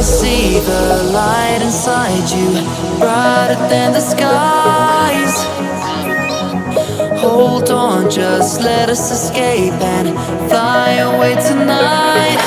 see the light inside you, brighter than the skies. Hold on, just let us escape and fly away tonight.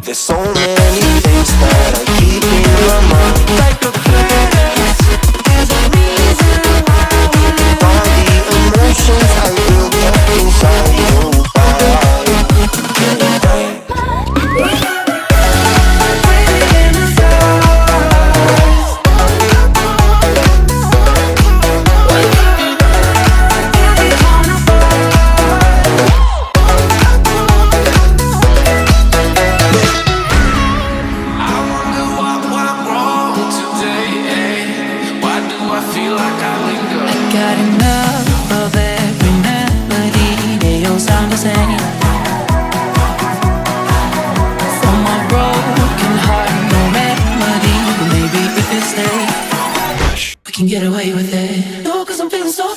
There's so many things that I keep in my mind, like a past. There's a reason why all the emotions I built up inside your body. Got enough of every melody, they all sound the same. For my broken heart, no remedy, but maybe if it stays, we can get away with it. No, 'cause I'm feeling so